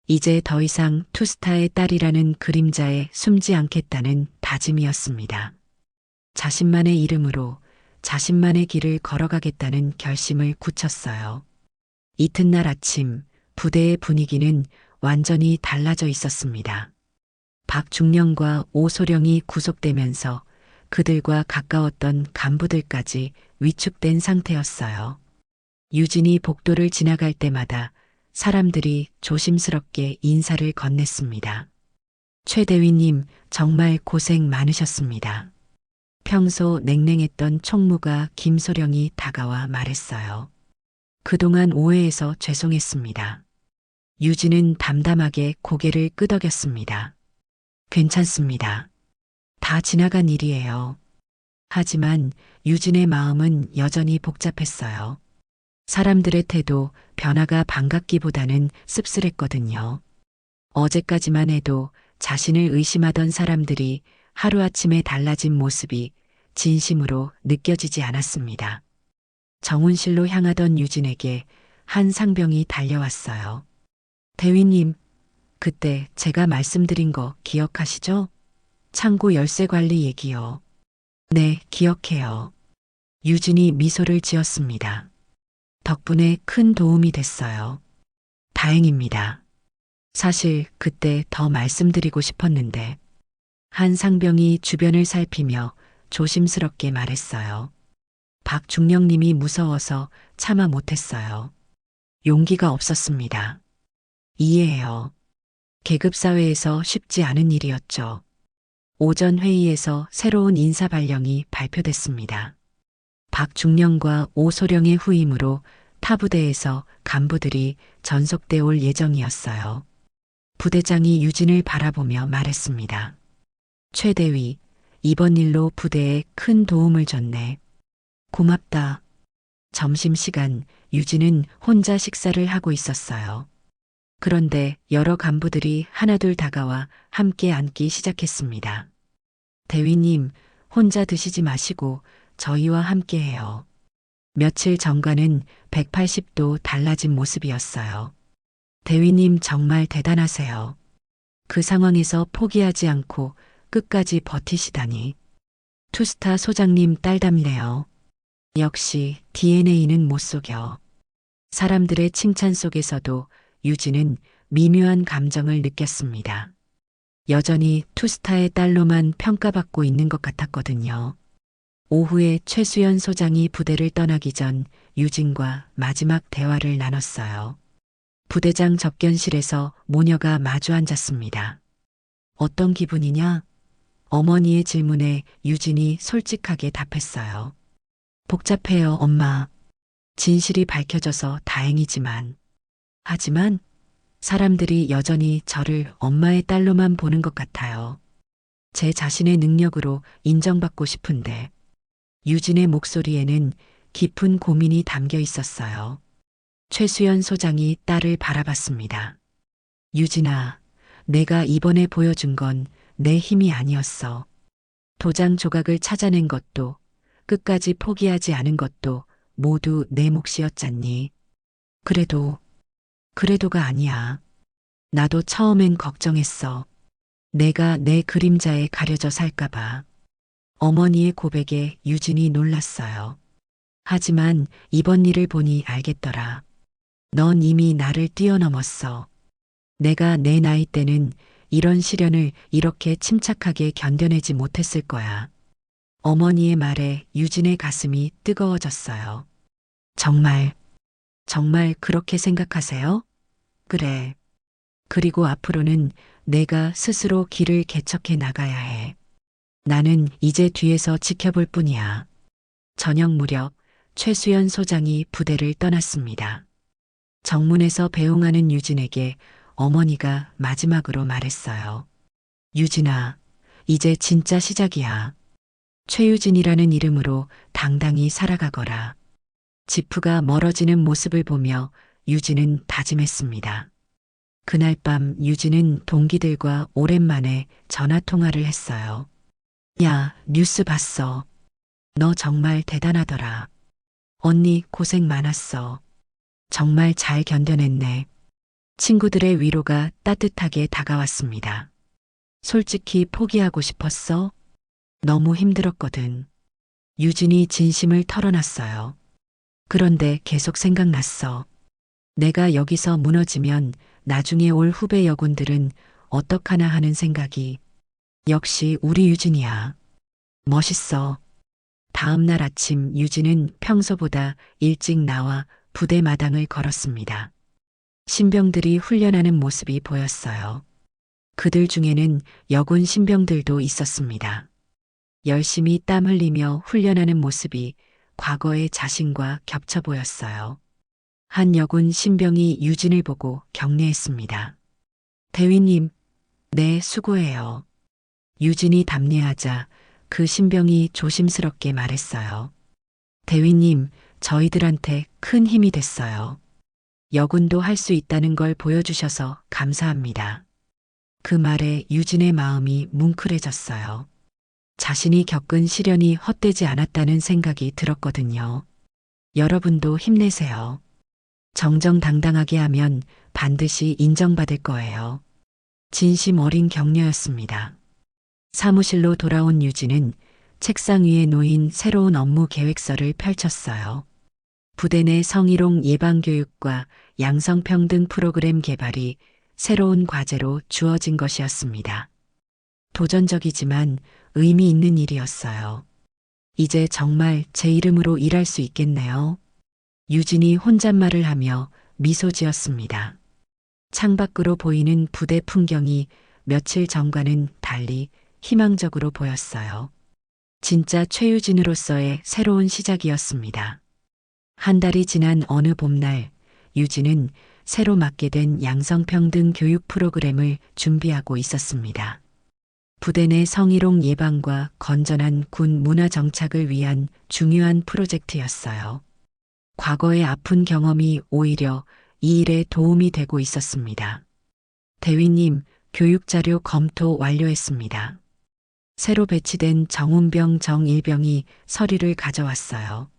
이제 더 이상 투스타의 딸이라는 그림자에 숨지 않겠다는 다짐이었습니다. 자신만의 이름으로 자신만의 길을 걸어가겠다는 결심을 굳혔어요. 이튿날 아침 부대의 분위기는 완전히 달라져 있었습니다. 박중령과 오소령이 구속되면서 그들과 가까웠던 간부들까지 위축된 상태였어요. 유진이 복도를 지나갈 때마다 사람들이 조심스럽게 인사를 건넸습니다. 최 대위님 정말 고생 많으셨습니다. 평소 냉랭했던 총무가 김소령이 다가와 말했어요. 그동안 오해해서 죄송했습니다. 유진은 담담하게 고개를 끄덕였습니다. 괜찮습니다. 다 지나간 일이에요. 하지만 유진의 마음은 여전히 복잡했어요. 사람들의 태도 변화가 반갑기보다는 씁쓸했거든요. 어제까지만 해도 자신을 의심하던 사람들이 하루아침에 달라진 모습이 진심으로 느껴지지 않았습니다. 정훈실로 향하던 유진에게 한 상병이 달려왔어요. 대위님, 그때 제가 말씀드린 거 기억하시죠? 창고 열쇠 관리 얘기요. 네, 기억해요. 유진이 미소를 지었습니다. 덕분에 큰 도움이 됐어요. 다행입니다. 사실 그때 더 말씀드리고 싶었는데 한 상병이 주변을 살피며 조심스럽게 말했어요. 박중령님이 무서워서 참아 못했어요. 용기가 없었습니다. 이해해요. 계급사회에서 쉽지 않은 일이었죠. 오전 회의에서 새로운 인사 발령이 발표됐습니다. 박중령과 오소령의 후임으로 타 부대에서 간부들이 전속돼 올 예정이었어요. 부대장이 유진을 바라보며 말했습니다. 최대위, 이번 일로 부대에 큰 도움을 줬네. 고맙다. 점심시간 유진은 혼자 식사를 하고 있었어요. 그런데 여러 간부들이 하나둘 다가와 함께 앉기 시작했습니다. 대위님, 혼자 드시지 마시고 저희와 함께 해요. 며칠 전과는 180도 달라진 모습이었어요. 대위님 정말 대단하세요. 그 상황에서 포기하지 않고 끝까지 버티시다니. 투스타 소장님 딸답네요. 역시 DNA는 못 속여. 사람들의 칭찬 속에서도 유진은 미묘한 감정을 느꼈습니다. 여전히 투스타의 딸로만 평가받고 있는 것 같았거든요. 오후에 최수연 소장이 부대를 떠나기 전 유진과 마지막 대화를 나눴어요. 부대장 접견실에서 모녀가 마주 앉았습니다. 어떤 기분이냐? 어머니의 질문에 유진이 솔직하게 답했어요. 복잡해요, 엄마. 진실이 밝혀져서 다행이지만. 하지만 사람들이 여전히 저를 엄마의 딸로만 보는 것 같아요. 제 자신의 능력으로 인정받고 싶은데. 유진의 목소리에는 깊은 고민이 담겨 있었어요. 최수연 소장이 딸을 바라봤습니다. 유진아, 내가 이번에 보여준 건 내 힘이 아니었어. 도장 조각을 찾아낸 것도 끝까지 포기하지 않은 것도 모두 내 몫이었잖니. 그래도가 아니야. 나도 처음엔 걱정했어. 내가 내 그림자에 가려져 살까봐. 어머니의 고백에 유진이 놀랐어요. 하지만 이번 일을 보니 알겠더라. 넌 이미 나를 뛰어넘었어. 내가 내 나이 때는 이런 시련을 이렇게 침착하게 견뎌내지 못했을 거야. 어머니의 말에 유진의 가슴이 뜨거워졌어요. 정말 그렇게 생각하세요? 그래. 그리고 앞으로는 내가 스스로 길을 개척해 나가야 해. 나는 이제 뒤에서 지켜볼 뿐이야. 저녁 무렵 최수연 소장이 부대를 떠났습니다. 정문에서 배웅하는 유진에게 어머니가 마지막으로 말했어요. 유진아, 이제 진짜 시작이야. 최유진이라는 이름으로 당당히 살아가거라. 지프가 멀어지는 모습을 보며 유진은 다짐했습니다. 그날 밤 유진은 동기들과 오랜만에 전화통화를 했어요. 야, 뉴스 봤어. 너 정말 대단하더라. 언니 고생 많았어. 정말 잘 견뎌냈네. 친구들의 위로가 따뜻하게 다가왔습니다. 솔직히 포기하고 싶었어? 너무 힘들었거든. 유진이 진심을 털어놨어요. 그런데 계속 생각났어. 내가 여기서 무너지면 나중에 올 후배 여군들은 어떡하나 하는 생각이. 역시 우리 유진이야. 멋있어. 다음 날 아침 유진은 평소보다 일찍 나와 부대 마당을 걸었습니다. 신병들이 훈련하는 모습이 보였어요. 그들 중에는 여군 신병들도 있었습니다. 열심히 땀 흘리며 훈련하는 모습이 과거의 자신과 겹쳐 보였어요. 한 여군 신병이 유진을 보고 격려했습니다. 대위님, 네, 수고해요. 유진이 답례하자 그 신병이 조심스럽게 말했어요. 대위님, 저희들한테 큰 힘이 됐어요. 여군도 할 수 있다는 걸 보여주셔서 감사합니다. 그 말에 유진의 마음이 뭉클해졌어요. 자신이 겪은 시련이 헛되지 않았다는 생각이 들었거든요. 여러분도 힘내세요. 정정당당하게 하면 반드시 인정받을 거예요. 진심 어린 격려였습니다. 사무실로 돌아온 유진은 책상 위에 놓인 새로운 업무 계획서를 펼쳤어요. 부대 내 성희롱 예방교육과 양성평등 프로그램 개발이 새로운 과제로 주어진 것이었습니다. 도전적이지만 의미 있는 일이었어요. 이제 정말 제 이름으로 일할 수 있겠네요. 유진이 혼잣말을 하며 미소 지었습니다. 창밖으로 보이는 부대 풍경이 며칠 전과는 달리 희망적으로 보였어요. 진짜 최유진으로서의 새로운 시작이었습니다. 한 달이 지난 어느 봄날, 유진은 새로 맡게 된 양성평등 교육 프로그램을 준비하고 있었습니다. 부대 내 성희롱 예방과 건전한 군 문화 정착을 위한 중요한 프로젝트였어요. 과거의 아픈 경험이 오히려 이 일에 도움이 되고 있었습니다. 대위님, 교육자료 검토 완료했습니다. 새로 배치된 정운병 정일병이 서류를 가져왔어요.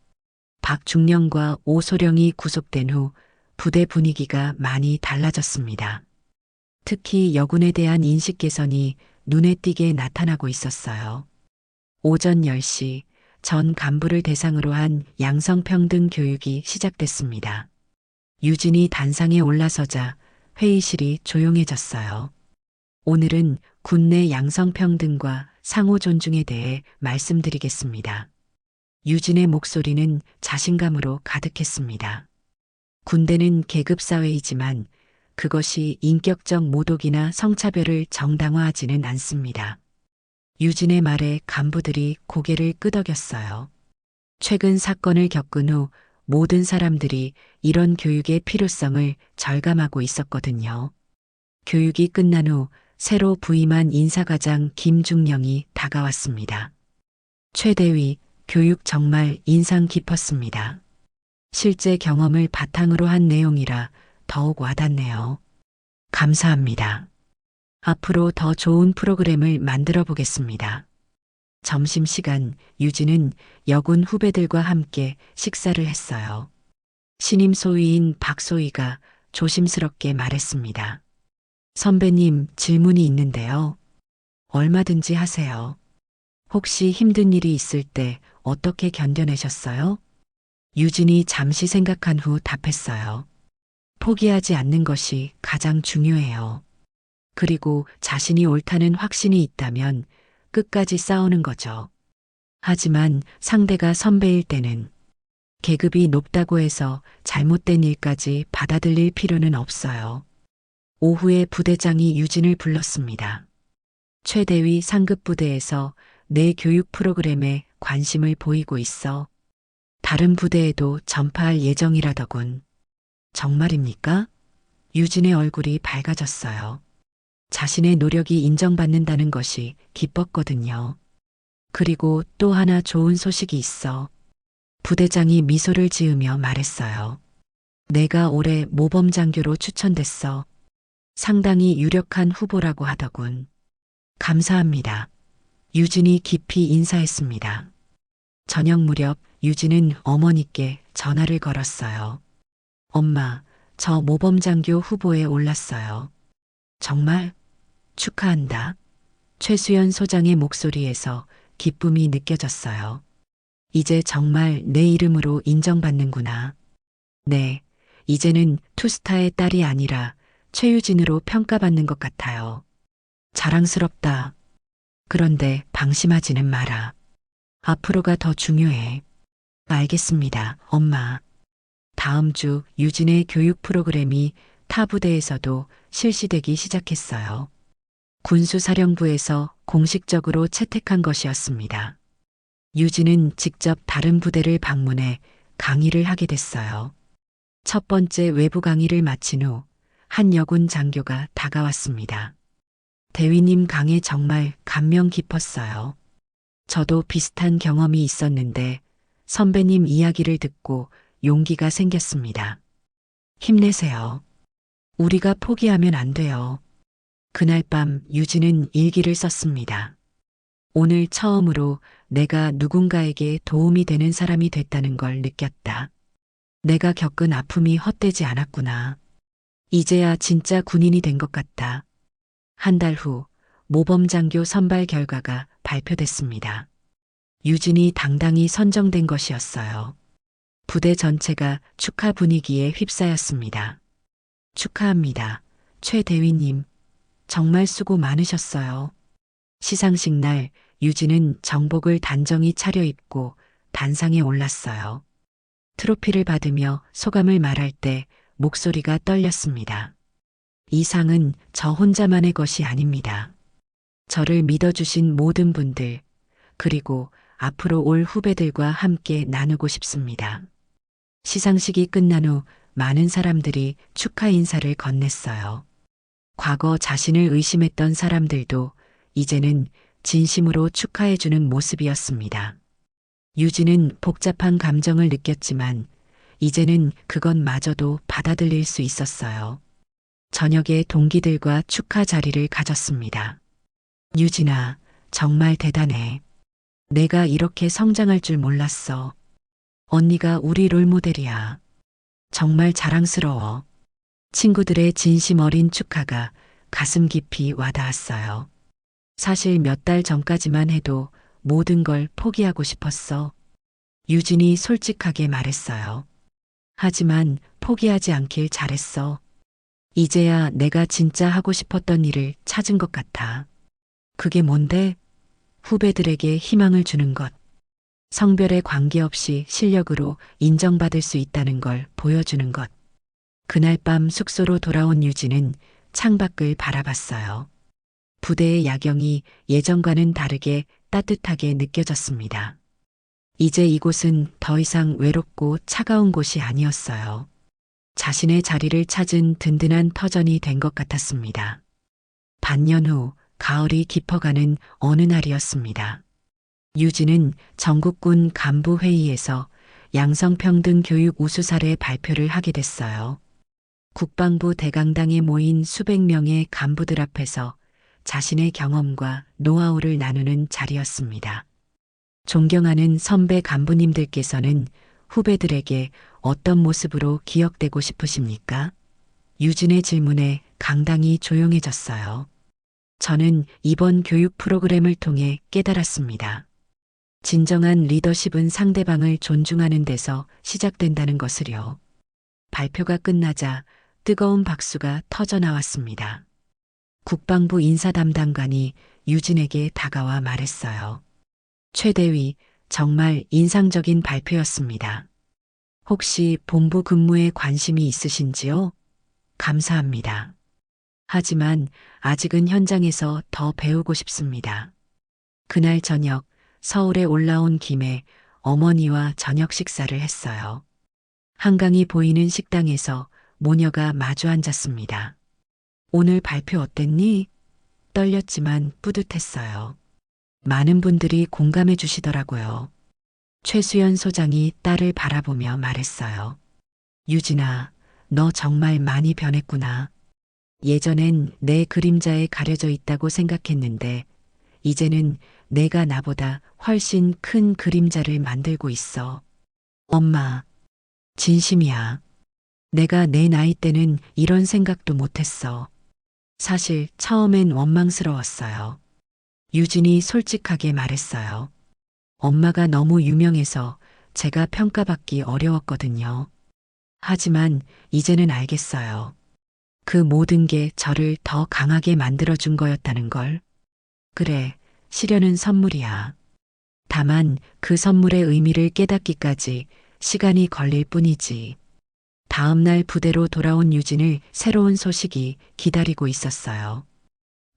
박중령과 오소령이 구속된 후 부대 분위기가 많이 달라졌습니다. 특히 여군에 대한 인식 개선이 눈에 띄게 나타나고 있었어요. 오전 10시 전 간부를 대상으로 한 양성평등 교육이 시작됐습니다. 유진이 단상에 올라서자 회의실이 조용해졌어요. 오늘은 군내 양성평등과 상호 존중에 대해 말씀드리겠습니다. 유진의 목소리는 자신감으로 가득했습니다. 군대는 계급사회이지만 그것이 인격적 모독이나 성차별을 정당화하지는 않습니다. 유진의 말에 간부들이 고개를 끄덕였어요. 최근 사건을 겪은 후 모든 사람들이 이런 교육의 필요성을 절감하고 있었거든요. 교육이 끝난 후 새로 부임한 인사과장 김중령이 다가왔습니다. 최대위, 교육 정말 인상 깊었습니다. 실제 경험을 바탕으로 한 내용이라 더욱 와닿네요. 감사합니다. 앞으로 더 좋은 프로그램을 만들어 보겠습니다. 점심시간 유진은 여군 후배들과 함께 식사를 했어요. 신임 소위인 박소희가 조심스럽게 말했습니다. 선배님, 질문이 있는데요. 얼마든지 하세요. 혹시 힘든 일이 있을 때 어떻게 견뎌내셨어요? 유진이 잠시 생각한 후 답했어요. 포기하지 않는 것이 가장 중요해요. 그리고 자신이 옳다는 확신이 있다면 끝까지 싸우는 거죠. 하지만 상대가 선배일 때는 계급이 높다고 해서 잘못된 일까지 받아들일 필요는 없어요. 오후에 부대장이 유진을 불렀습니다. 최대위 상급 부대에서 내 교육 프로그램에 관심을 보이고 있어. 다른 부대에도 전파할 예정이라더군. 정말입니까? 유진의 얼굴이 밝아졌어요. 자신의 노력이 인정받는다는 것이 기뻤거든요. 그리고 또 하나 좋은 소식이 있어. 부대장이 미소를 지으며 말했어요. 내가 올해 모범장교로 추천됐어. 상당히 유력한 후보라고 하더군. 감사합니다. 유진이 깊이 인사했습니다. 저녁 무렵 유진은 어머니께 전화를 걸었어요. 엄마, 저 모범장교 후보에 올랐어요. 정말? 축하한다. 최수연 소장의 목소리에서 기쁨이 느껴졌어요. 이제 정말 내 이름으로 인정받는구나. 네, 이제는 투스타의 딸이 아니라 최유진으로 평가받는 것 같아요. 자랑스럽다. 그런데 방심하지는 마라. 앞으로가 더 중요해. 알겠습니다, 엄마. 다음 주 유진의 교육 프로그램이 타 부대에서도 실시되기 시작했어요. 군수사령부에서 공식적으로 채택한 것이었습니다. 유진은 직접 다른 부대를 방문해 강의를 하게 됐어요. 첫 번째 외부 강의를 마친 후 한 여군 장교가 다가왔습니다. 대위님 강의 정말 감명 깊었어요. 저도 비슷한 경험이 있었는데 선배님 이야기를 듣고 용기가 생겼습니다. 힘내세요. 우리가 포기하면 안 돼요. 그날 밤 유진은 일기를 썼습니다. 오늘 처음으로 내가 누군가에게 도움이 되는 사람이 됐다는 걸 느꼈다. 내가 겪은 아픔이 헛되지 않았구나. 이제야 진짜 군인이 된 것 같다. 한 달 후 모범장교 선발 결과가 발표됐습니다. 유진이 당당히 선정된 것이었어요. 부대 전체가 축하 분위기에 휩싸였습니다. 축하합니다. 최 대위님. 정말 수고 많으셨어요. 시상식 날 유진은 정복을 단정히 차려입고 단상에 올랐어요. 트로피를 받으며 소감을 말할 때 목소리가 떨렸습니다. 이 상은 저 혼자만의 것이 아닙니다. 저를 믿어주신 모든 분들, 그리고 앞으로 올 후배들과 함께 나누고 싶습니다. 시상식이 끝난 후 많은 사람들이 축하 인사를 건넸어요. 과거 자신을 의심했던 사람들도 이제는 진심으로 축하해주는 모습이었습니다. 유진은 복잡한 감정을 느꼈지만 이제는 그것마저도 받아들일 수 있었어요. 저녁에 동기들과 축하 자리를 가졌습니다. 유진아, 정말 대단해. 내가 이렇게 성장할 줄 몰랐어. 언니가 우리 롤모델이야. 정말 자랑스러워. 친구들의 진심 어린 축하가 가슴 깊이 와닿았어요. 사실 몇 달 전까지만 해도 모든 걸 포기하고 싶었어. 유진이 솔직하게 말했어요. 하지만 포기하지 않길 잘했어. 이제야 내가 진짜 하고 싶었던 일을 찾은 것 같아. 그게 뭔데? 후배들에게 희망을 주는 것. 성별에 관계없이 실력으로 인정받을 수 있다는 걸 보여주는 것. 그날 밤 숙소로 돌아온 유진은 창밖을 바라봤어요. 부대의 야경이 예전과는 다르게 따뜻하게 느껴졌습니다. 이제 이곳은 더 이상 외롭고 차가운 곳이 아니었어요. 자신의 자리를 찾은 든든한 터전이 된 것 같았습니다. 반년 후 가을이 깊어가는 어느 날이었습니다. 유진은 전국군 간부회의에서 양성평등 교육 우수 사례 발표를 하게 됐어요. 국방부 대강당에 모인 수백 명의 간부들 앞에서 자신의 경험과 노하우를 나누는 자리였습니다. 존경하는 선배 간부님들께서는 후배들에게 어떤 모습으로 기억되고 싶으십니까? 유진의 질문에 강당이 조용해졌어요. 저는 이번 교육 프로그램을 통해 깨달았습니다. 진정한 리더십은 상대방을 존중하는 데서 시작된다는 것을요. 발표가 끝나자 뜨거운 박수가 터져 나왔습니다. 국방부 인사 담당관이 유진에게 다가와 말했어요. 최 대위, 정말 인상적인 발표였습니다. 혹시 본부 근무에 관심이 있으신지요? 감사합니다. 하지만 아직은 현장에서 더 배우고 싶습니다. 그날 저녁 서울에 올라온 김에 어머니와 저녁 식사를 했어요. 한강이 보이는 식당에서 모녀가 마주 앉았습니다. 오늘 발표 어땠니? 떨렸지만 뿌듯했어요. 많은 분들이 공감해 주시더라고요. 최수연 소장이 딸을 바라보며 말했어요. 유진아, 너 정말 많이 변했구나. 예전엔 내 그림자에 가려져 있다고 생각했는데 이제는 내가 나보다 훨씬 큰 그림자를 만들고 있어. 엄마, 진심이야. 내가 내 나이 때는 이런 생각도 못했어. 사실 처음엔 원망스러웠어요. 유진이 솔직하게 말했어요. 엄마가 너무 유명해서 제가 평가받기 어려웠거든요. 하지만 이제는 알겠어요. 그 모든 게 저를 더 강하게 만들어준 거였다는 걸. 그래, 시련은 선물이야. 다만 그 선물의 의미를 깨닫기까지 시간이 걸릴 뿐이지. 다음 날 부대로 돌아온 유진을 새로운 소식이 기다리고 있었어요.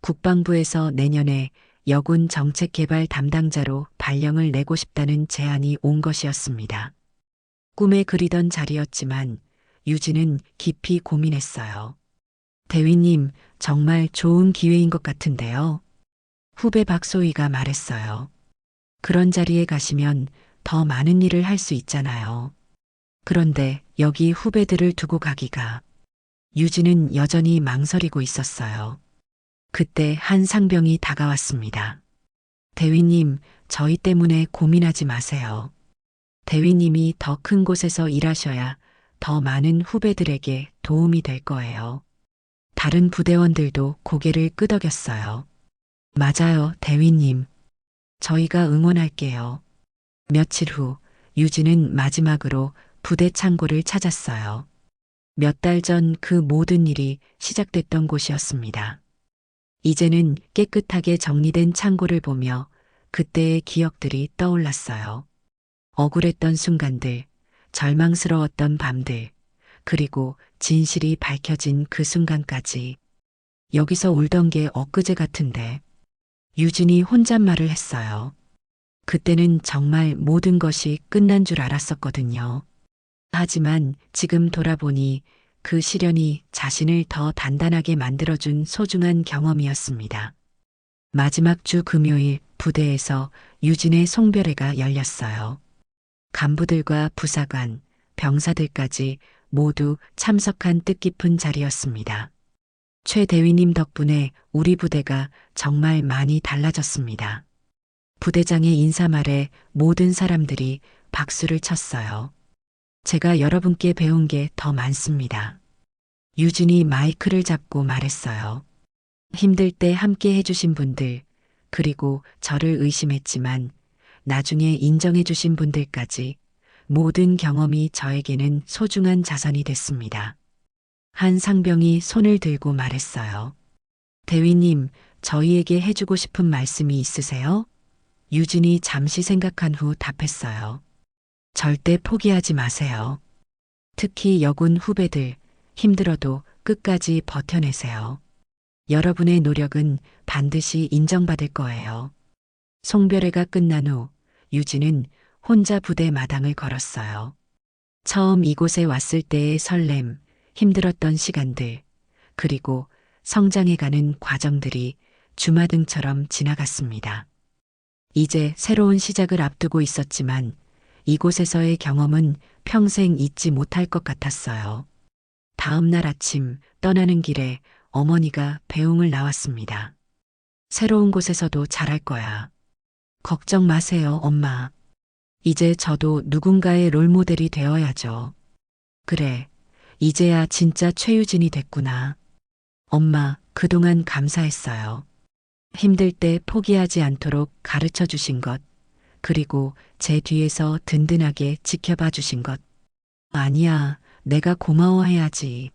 국방부에서 내년에 여군 정책개발 담당자로 발령을 내고 싶다는 제안이 온 것이었습니다. 꿈에 그리던 자리였지만 유진은 깊이 고민했어요. 대위님, 정말 좋은 기회인 것 같은데요. 후배 박소희가 말했어요. 그런 자리에 가시면 더 많은 일을 할 수 있잖아요. 그런데 여기 후배들을 두고 가기가. 유진은 여전히 망설이고 있었어요. 그때 한 상병이 다가왔습니다. 대위님, 저희 때문에 고민하지 마세요. 대위님이 더 큰 곳에서 일하셔야 더 많은 후배들에게 도움이 될 거예요. 다른 부대원들도 고개를 끄덕였어요. 맞아요, 대위님. 저희가 응원할게요. 며칠 후 유진은 마지막으로 부대 창고를 찾았어요. 몇 달 전 그 모든 일이 시작됐던 곳이었습니다. 이제는 깨끗하게 정리된 창고를 보며 그때의 기억들이 떠올랐어요. 억울했던 순간들, 절망스러웠던 밤들, 그리고 진실이 밝혀진 그 순간까지. 여기서 울던 게 엊그제 같은데. 유진이 혼잣말을 했어요. 그때는 정말 모든 것이 끝난 줄 알았었거든요. 하지만 지금 돌아보니 그 시련이 자신을 더 단단하게 만들어준 소중한 경험이었습니다. 마지막 주 금요일 부대에서 유진의 송별회가 열렸어요. 간부들과 부사관, 병사들까지 모두 참석한 뜻깊은 자리였습니다. 최 대위님 덕분에 우리 부대가 정말 많이 달라졌습니다. 부대장의 인사말에 모든 사람들이 박수를 쳤어요. 제가 여러분께 배운 게 더 많습니다. 유진이 마이크를 잡고 말했어요. 힘들 때 함께 해주신 분들, 그리고 저를 의심했지만 나중에 인정해주신 분들까지 모든 경험이 저에게는 소중한 자산이 됐습니다. 한 상병이 손을 들고 말했어요. 대위님, 저희에게 해주고 싶은 말씀이 있으세요? 유진이 잠시 생각한 후 답했어요. 절대 포기하지 마세요. 특히 여군 후배들, 힘들어도 끝까지 버텨내세요. 여러분의 노력은 반드시 인정받을 거예요. 송별회가 끝난 후 유진은 혼자 부대 마당을 걸었어요. 처음 이곳에 왔을 때의 설렘, 힘들었던 시간들, 그리고 성장해가는 과정들이 주마등처럼 지나갔습니다. 이제 새로운 시작을 앞두고 있었지만 이곳에서의 경험은 평생 잊지 못할 것 같았어요. 다음 날 아침 떠나는 길에 어머니가 배웅을 나왔습니다. 새로운 곳에서도 잘할 거야. 걱정 마세요, 엄마. 이제 저도 누군가의 롤모델이 되어야죠. 그래, 이제야 진짜 최유진이 됐구나. 엄마, 그동안 감사했어요. 힘들 때 포기하지 않도록 가르쳐 주신 것, 그리고 제 뒤에서 든든하게 지켜봐 주신 것. 아니야, 내가 고마워해야지.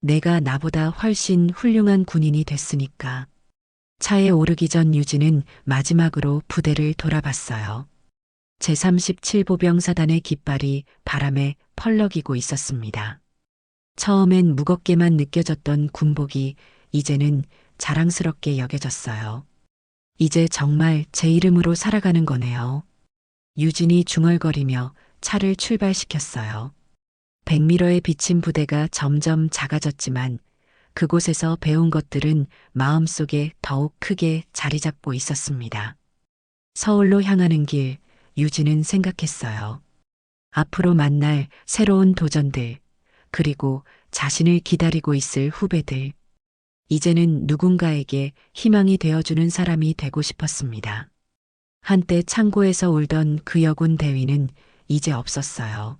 내가 나보다 훨씬 훌륭한 군인이 됐으니까. 차에 오르기 전 유진은 마지막으로 부대를 돌아봤어요. 제37보병사단의 깃발이 바람에 펄럭이고 있었습니다. 처음엔 무겁게만 느껴졌던 군복이 이제는 자랑스럽게 여겨졌어요. 이제 정말 제 이름으로 살아가는 거네요. 유진이 중얼거리며 차를 출발시켰어요. 100m에 비친 부대가 점점 작아졌지만 그곳에서 배운 것들은 마음속에 더욱 크게 자리 잡고 있었습니다. 서울로 향하는 길, 유진은 생각했어요. 앞으로 만날 새로운 도전들, 그리고 자신을 기다리고 있을 후배들. 이제는 누군가에게 희망이 되어주는 사람이 되고 싶었습니다. 한때 창고에서 울던 그 여군 대위는 이제 없었어요.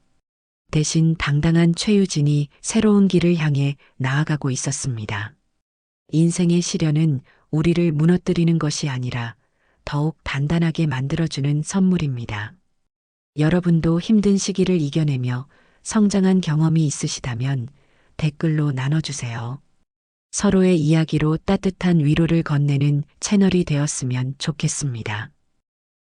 대신 당당한 최유진이 새로운 길을 향해 나아가고 있었습니다. 인생의 시련은 우리를 무너뜨리는 것이 아니라 더욱 단단하게 만들어주는 선물입니다. 여러분도 힘든 시기를 이겨내며 성장한 경험이 있으시다면 댓글로 나눠주세요. 서로의 이야기로 따뜻한 위로를 건네는 채널이 되었으면 좋겠습니다.